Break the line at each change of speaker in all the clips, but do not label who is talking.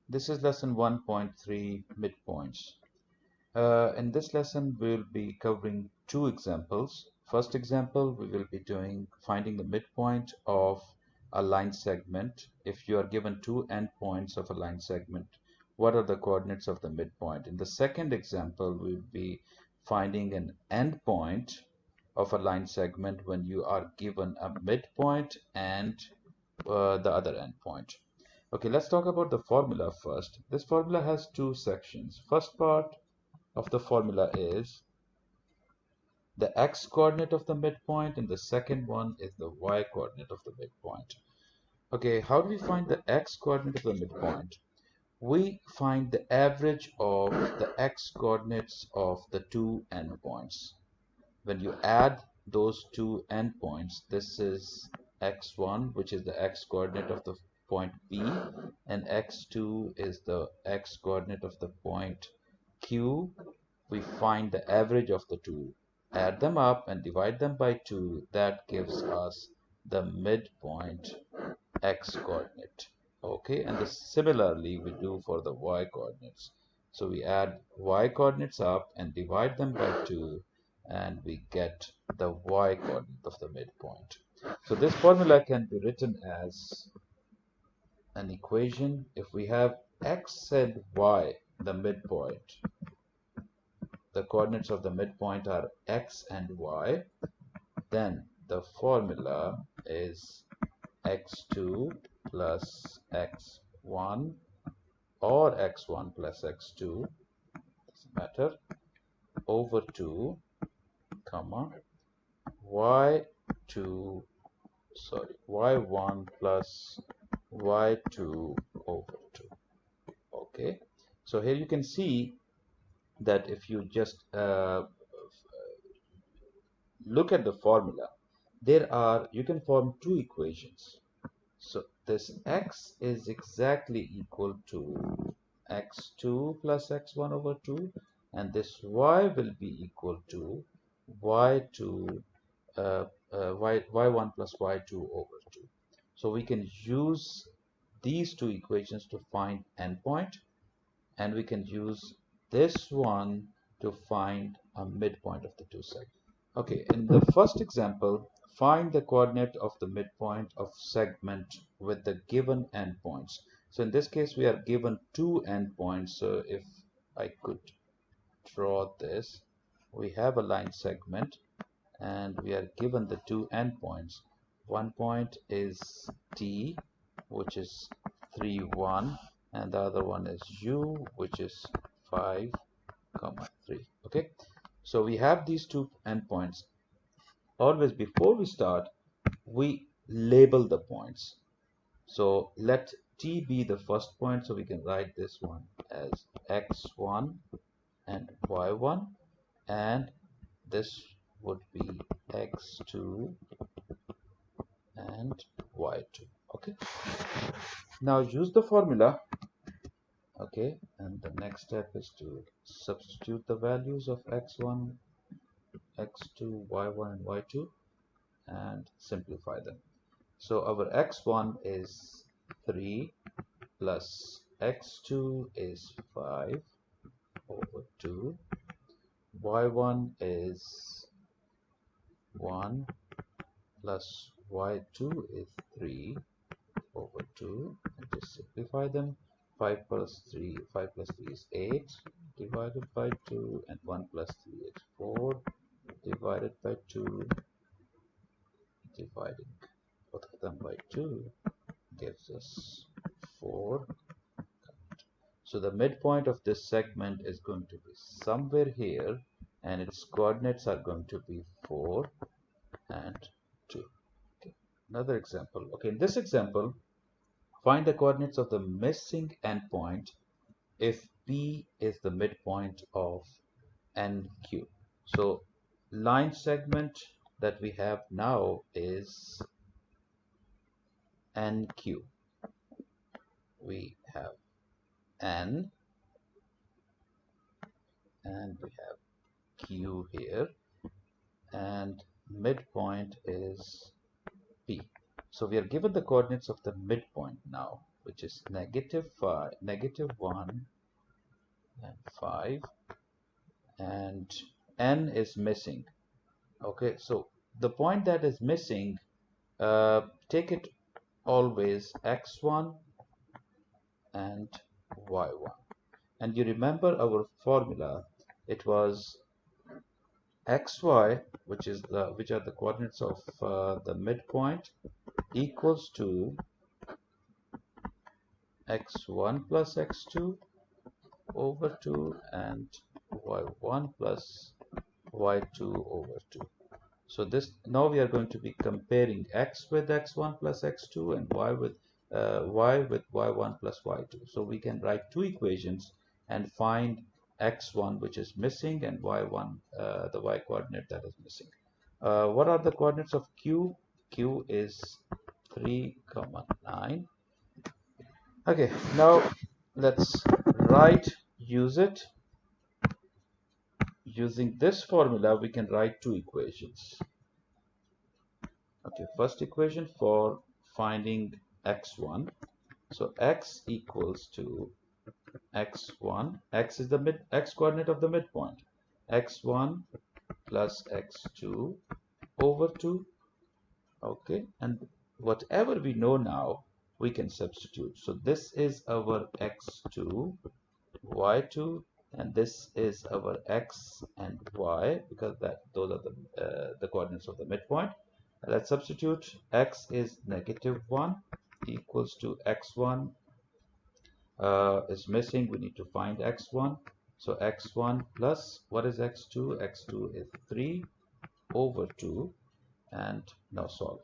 This is lesson 1.3 midpoints. In this lesson, we'll be covering two examples. First example, we will be doing finding the midpoint of a line segment. If you are given two endpoints of a line segment, what are the coordinates of the midpoint? In the second example, we'll be finding an endpoint of a line segment when you are given a midpoint and the other endpoint. Okay, let's talk about the formula first. This formula has two sections. First part of the formula is the x coordinate of the midpoint, and the second one is the y coordinate of the midpoint. Okay, how do we find the x coordinate of the midpoint? We find the average of the x coordinates of the two endpoints. When you add those two endpoints, this is x1, which is the x coordinate of the point P, and x2 is the x coordinate of the point Q. We find the average of the two, add them up and divide them by 2. That gives us the midpoint x coordinate. Okay, and similarly we do for the y coordinates. So we add y coordinates up and divide them by 2, and we get the y coordinate of the midpoint. So this formula can be written as an equation. If we have x and y, the midpoint, the coordinates of the midpoint are x and y, then the formula is x2 plus x1 or x1 plus x2, doesn't matter, over 2, comma, y2, sorry, y1 plus y2 over 2. Okay, so here you can see that if you just look at the formula, you can form two equations. So this x is exactly equal to x2 plus x1 over 2, and this y will be equal to y2 y1 plus y2 over 2. So we can use these two equations to find endpoint, and we can use this one to find a midpoint of the two segments. Okay, in the first example, find the coordinate of the midpoint of segment with the given endpoints. So in this case, we are given two endpoints. So if I could draw this, we have a line segment and we are given the two endpoints. One point is T, which is 3, 1, and the other one is U, which is 5, 3. Okay, so we have these two endpoints. Always before we start, we label the points. So let T be the first point, so we can write this one as x1 and y1, and this would be x2 and y2. Okay, now use the formula. Okay, and the next step is to substitute the values of x1, x2, y1 and y2 and simplify them. So our x1 is 3 plus x2 is 5 over 2. y1 is 1 plus y2 is 3 over 2. And just simplify them. 5 plus 3 is 8 divided by 2, and 1 plus 3 is 4 divided by 2. Dividing both of them by 2 gives us 4. So the midpoint of this segment is going to be somewhere here, and its coordinates are going to be 4 and 2. Okay. Another example. Okay, in this example, find the coordinates of the missing endpoint if P is the midpoint of NQ. So line segment that we have now is NQ. We have N and we have Q here, and midpoint is P. So we are given the coordinates of the midpoint now. which is negative 5, negative 1 and 5, and n is missing. Okay, so the point that is missing, take it always x1 and y1. And you remember our formula, it was xy, which are the coordinates of the midpoint, equals to x1 plus x2 over 2 and y1 plus y2 over 2. So this, now we are going to be comparing x with x1 plus x2 and y with y1 plus y2. So we can write two equations and find x1, which is missing, and y1, the y coordinate that is missing. What are the coordinates of q? Q is 3, 9. Okay, now let's use it. Using this formula, we can write two equations. Okay, first equation for finding x1. So x equals to x1. X is the x coordinate of the midpoint. x1 plus x2 over 2. Okay, and whatever we know now, we can substitute. So this is our x2, y2, and this is our x and y, because those are the coordinates of the midpoint. Let's substitute. X is negative 1 equals to x1 is missing. We need to find x1. So x1 plus, what is x2? x2 is 3 over 2, and now solve.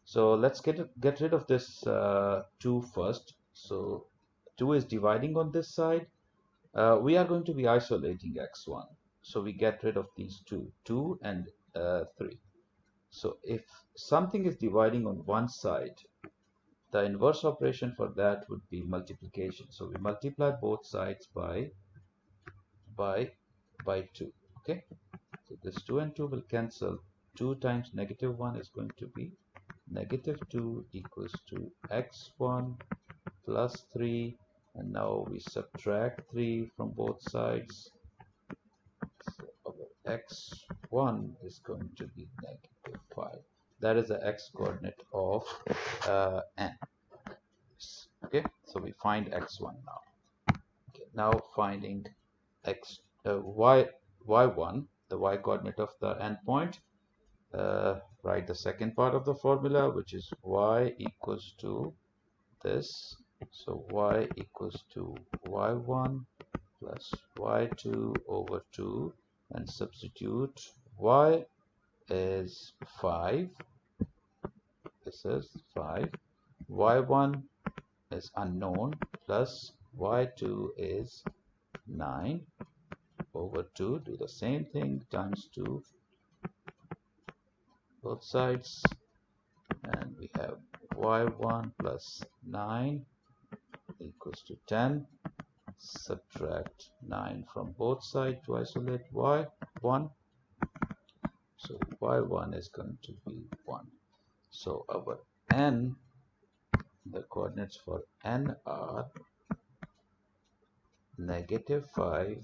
So let's get rid of this 2 first. So 2 is dividing on this side. We are going to be isolating x1. So we get rid of these 2 and 3. So if something is dividing on one side, the inverse operation for that would be multiplication. So we multiply both sides by 2. Okay, so this 2 and 2 will cancel. 2 times negative 1 is going to be negative 2 equals to x1 plus 3, and now we subtract 3 from both sides. So our x1 is going to be negative 5. That is the x coordinate of n. Okay, so we find x1 now. Okay, now finding y1, the y coordinate of the endpoint. Write the second part of the formula, which is y equals to this. So y equals to y1 plus y2 over 2, and substitute. Y is 5. This is 5. y1 is unknown, plus y2 is 9 over 2. Do the same thing, times 2 both sides, and we have y1 plus 9 equals to 10. Subtract 9 from both sides to isolate y1. So y1 is going to be 1. So our n, the coordinates for n are negative 5,